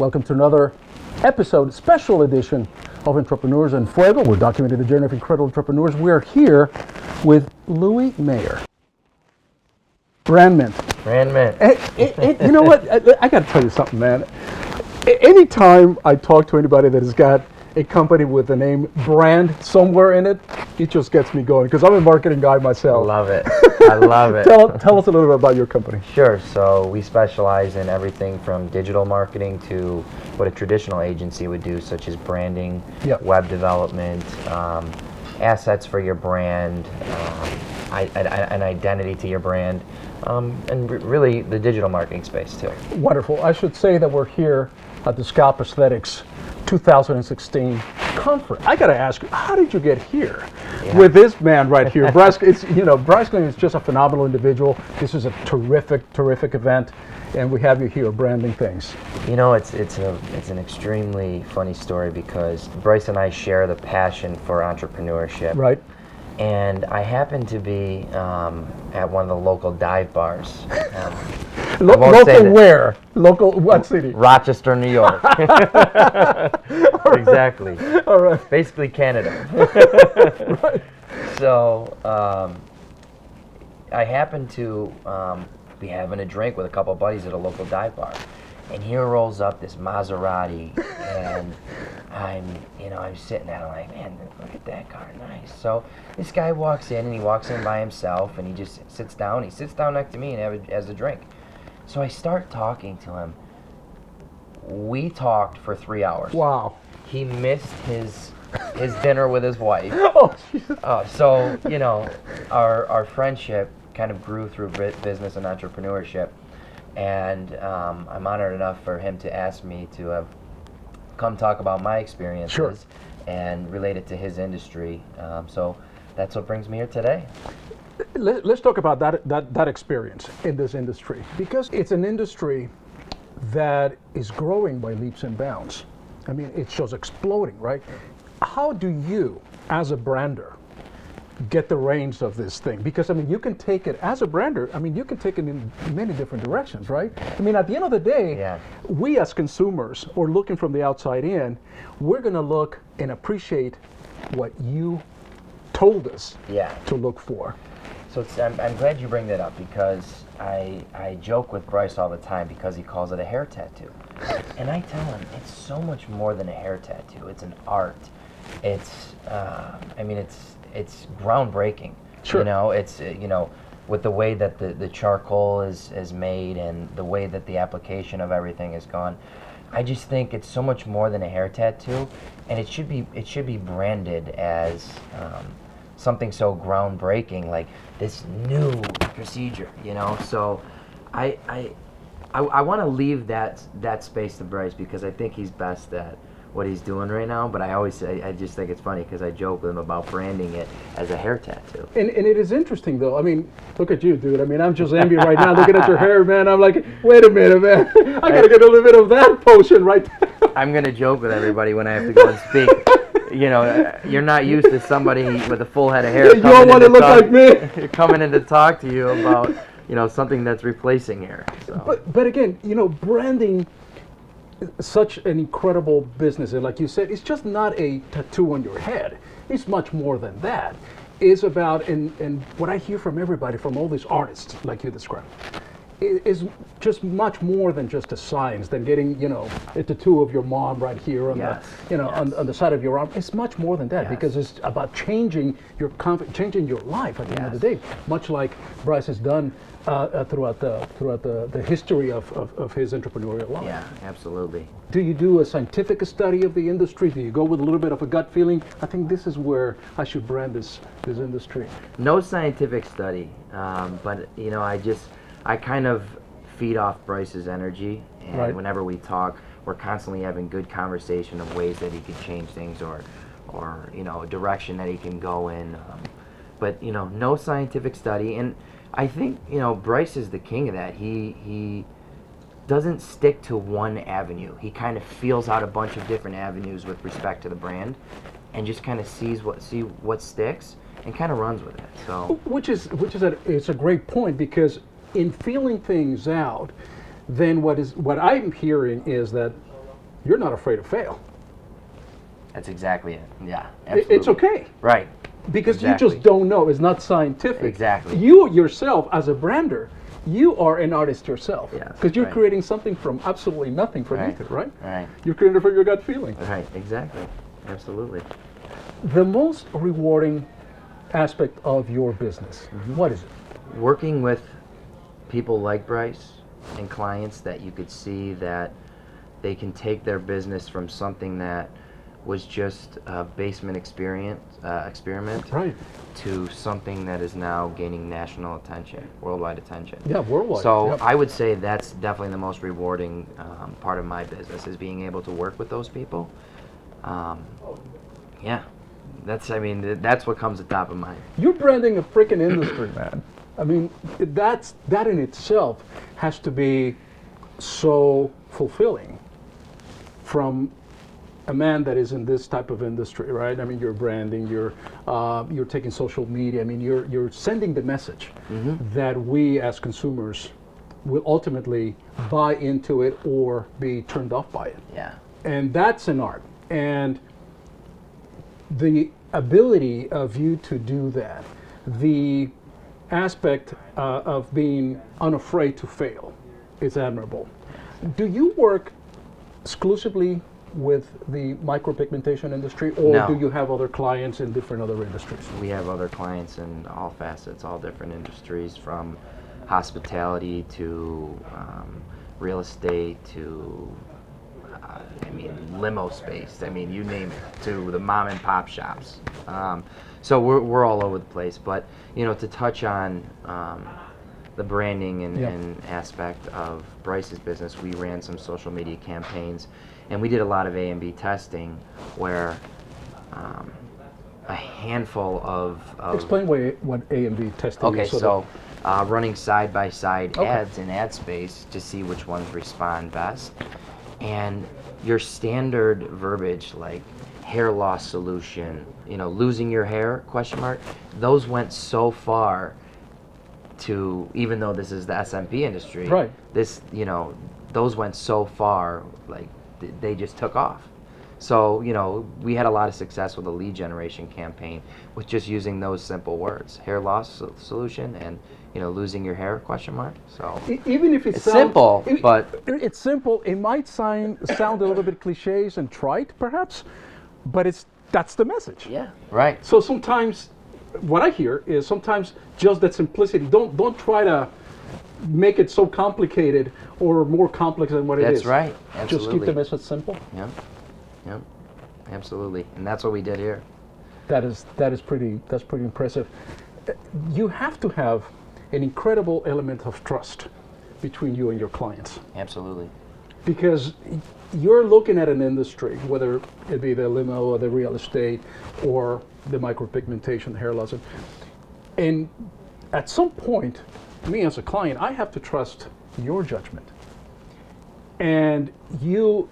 welcome to another episode, special edition of Entrepreneurs and Fuego. We're documenting the journey of incredible entrepreneurs. We're here with Louie Maier. Brandmint. Brandmint. You know what? I got to tell you something, man. Anytime I talk to anybody that has got a company with the name brand somewhere in it, it just gets me going because I'm a marketing guy myself. Love it. I love it. Tell us a little bit about your company. Sure. So we specialize in everything from digital marketing to what a traditional agency would do, such as branding, web development, assets for your brand, an identity to your brand, and really the digital marketing space too. Wonderful. I should say that we're here at the Scalp-aesthetics 2016 conference. I got to ask you, how did you get here with this man right here? Bryce, Bryce is just a phenomenal individual. This is a terrific event, and we have you here branding things. You know, it's an extremely funny story because Bryce and I share the passion for entrepreneurship. Right. And I happen to be at one of the local dive bars. Local where? Local what city? Rochester, New York. Exactly. All right. Basically Canada. Right. So I happen to be having a drink with a couple of buddies at a local dive bar. And here rolls up this Maserati, and I'm sitting there, I'm like, man, look at that car, nice. So this guy walks in, and he walks in by himself, and he just sits down. He sits down next to me and has a drink. So I start talking to him. We talked for 3 hours. Wow. He missed his dinner with his wife. Oh, Jesus. So, our friendship kind of grew through business and entrepreneurship. And I'm honored enough for him to ask me to have come talk about my experiences and relate it to his industry. So that's what brings me here today. Let's talk about that experience in this industry, because it's an industry that is growing by leaps and bounds. I mean, it's just exploding, right? How do you, as a brander, get the reins of this thing? Because I mean, you can take it as a brander. I mean, you can take it in many different directions, right? I mean, at the end of the day, we as consumers, or looking from the outside in, we're going to look and appreciate what you told us to look for. So I'm glad you bring that up, because I joke with Bryce all the time because he calls it a hair tattoo, and I tell him it's so much more than a hair tattoo. It's an art. It's it's groundbreaking. Sure. It's with the way that the charcoal is made and the way that the application of everything is gone. I just think it's so much more than a hair tattoo, and it should be branded as something so groundbreaking, like this new procedure. So I want to leave that space to Bryce, because I think he's best at what he's doing right now, but I just think it's funny because I joke with him about branding it as a hair tattoo. And it is interesting, though. I mean, look at you, dude. I mean, I'm just envious right now looking at your hair, man. I'm like, wait a minute, man. I got to get a little bit of that potion right there. I'm going to joke with everybody when I have to go and speak. You're not used to somebody with a full head of hair. You don't want to look like me. Coming in to talk to you about, something that's replacing hair. So. But again, branding, such an incredible business, and like you said, it's just not a tattoo on your head. It's much more than that. It's about, and what I hear from everybody, from all these artists like you described, is just much more than just a science, than getting a tattoo of your mom right here on on the side of your arm. It's much more than that, because it's about changing your life at the end of the day, much like Bryce has done throughout the history of his entrepreneurial life. Yeah, absolutely. Do you do a scientific study of the industry? Do you go with a little bit of a gut feeling? I think this is where I should brand this industry. No scientific study, but I kind of feed off Bryce's energy, and whenever we talk, we're constantly having good conversation of ways that he could change things, or a direction that he can go in. But no scientific study, and I think Bryce is the king of that. He doesn't stick to one avenue. He kind of feels out a bunch of different avenues with respect to the brand, and just kind of sees what sticks and kind of runs with it. So it's a great point, because in feeling things out, then what I'm hearing is that you're not afraid to fail. That's exactly it. Yeah, It's absolutely. okay. Right. Because Exactly. you just don't know. It's not scientific. Exactly. You yourself, as a brander, you are an artist yourself. Yes, Because you're right. creating something from absolutely nothing, from Right. ether, right? Right. You're creating it from your gut feeling. Right. Exactly. Absolutely. The most rewarding aspect of your business, what is it? Working with people like Bryce and clients that you could see that they can take their business from something that was just a basement experiment Right. to something that is now gaining national attention, worldwide attention. Yeah, worldwide. So Yep. I would say that's definitely the most rewarding part of my business is being able to work with those people. Yeah, that's what comes at top of mind. You're branding a freaking industry, man. I mean, that in itself has to be so fulfilling from a man that is in this type of industry, right? I mean, you're branding, you're taking social media. I mean, you're sending the message that we as consumers will ultimately buy into it or be turned off by it. Yeah. And that's an art. And the ability of you to do that, the aspect of being unafraid to fail is admirable. Do you work exclusively with the micropigmentation industry, or No. do you have other clients in different other industries? We have other clients in all facets, all different industries, from hospitality to real estate to limo space. I mean, you name it, to the mom and pop shops. So we're all over the place. But to touch on the branding and aspect of Bryce's business, we ran some social media campaigns, and we did a lot of A and B testing where a handful of Explain what A and B testing okay, is. so running side-by-side Okay. ads in ad space to see which ones respond best. And your standard verbiage like hair loss solution, losing your hair, question mark, those went so far to, even though this is the SMP industry, Right. this, those went so far, like they just took off. So, we had a lot of success with a lead generation campaign with just using those simple words, hair loss solution and, losing your hair, question mark. So Even if it's simple, but it's simple. It might sound a little bit cliches and trite, perhaps, but that's the message. yeah, right. So sometimes, what I hear is sometimes just that simplicity. Don't try to make it so complicated or more complex than what it is. That's right. Just keep Absolutely. the message simple. Yep. Yep. Absolutely. And that's what we did here. That's pretty impressive. You have to have an incredible element of trust between you and your clients, Absolutely. because you're looking at an industry, whether it be the limo or the real estate or the micropigmentation, hair loss, and at some point, me as a client, I have to trust your judgment, and you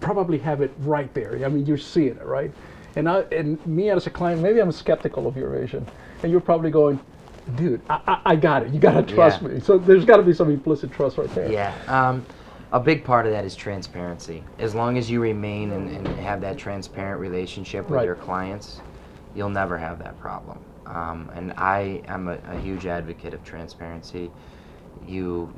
probably have it right there. I mean, you're seeing it, right? And me as a client, maybe I'm skeptical of your vision, and you're probably going, dude, I got it. You got to trust Yeah. me. So there's got to be some implicit trust right there. Yeah. A big part of that is transparency. As long as you remain and have that transparent relationship with Right. your clients, you'll never have that problem. And I am a huge advocate of transparency. You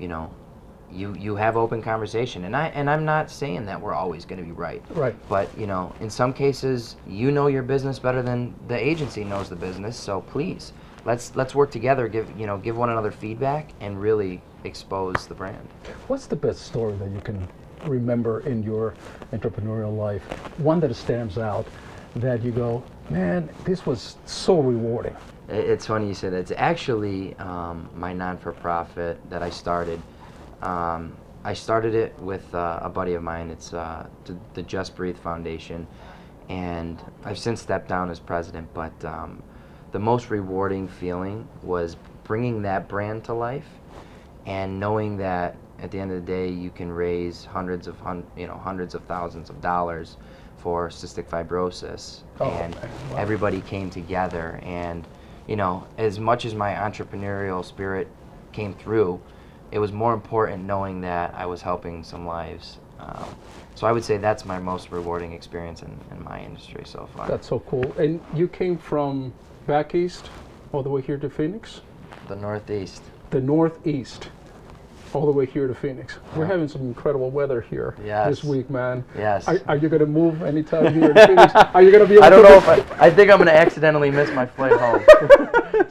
have open conversation, and I'm not saying that we're always going to be right. Right. But in some cases, your business better than the agency knows the business. So please, let's work together. Give one another feedback and really expose the brand. What's the best story that you can remember in your entrepreneurial life? One that stands out that you go, man, this was so rewarding. It's funny you say that. It's actually my non-for-profit that I started. I started it with a buddy of mine. It's the Just Breathe Foundation, and I've since stepped down as president. But the most rewarding feeling was bringing that brand to life, and knowing that at the end of the day, you can raise hundreds of thousands of dollars for cystic fibrosis, and man. Wow. everybody came together. And as much as my entrepreneurial spirit came through, it was more important knowing that I was helping some lives So I would say that's my most rewarding experience in my industry so far. That's so cool. And you came from back east all the way here to Phoenix? The Northeast. The Northeast, all the way here to Phoenix. We're having some incredible weather here this week, man. Yes. Are you going to move anytime here to Phoenix? Are you going to be able I don't to know if I think I'm going to accidentally miss my flight home.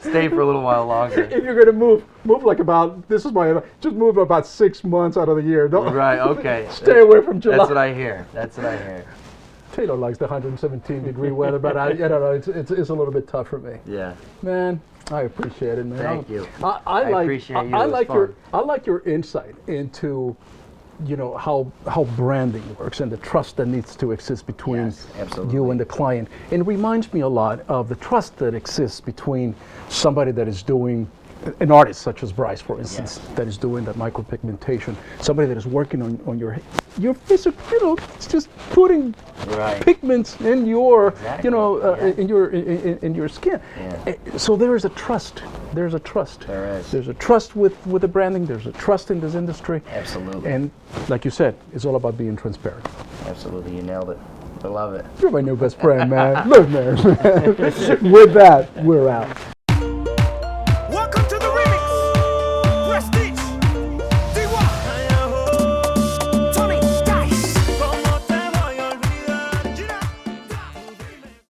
Stay for a little while longer. If you're going to move like about, just move about 6 months out of the year. Don't, Right, okay. Stay away from July. That's what I hear. Taylor likes the 117-degree weather, but I don't know, it's a little bit tough for me. Yeah. Man, I appreciate it, man. Thank you. I appreciate you. I It was like fun. I like your insight into, how branding works and the trust that needs to exist between Yes, absolutely. you and the client. And it reminds me a lot of the trust that exists between somebody that is doing, an artist such as Bryce, for instance, that is doing that micropigmentation, somebody that is working on your physical, it's just putting pigments in your, in your skin. Yeah. So there is a trust. There's a trust. There is. There's a trust with the branding. There's a trust in this industry. Absolutely. And like you said, it's all about being transparent. Absolutely, you nailed it. I love it. You're my new best friend, man. Look, man. With that, we're out.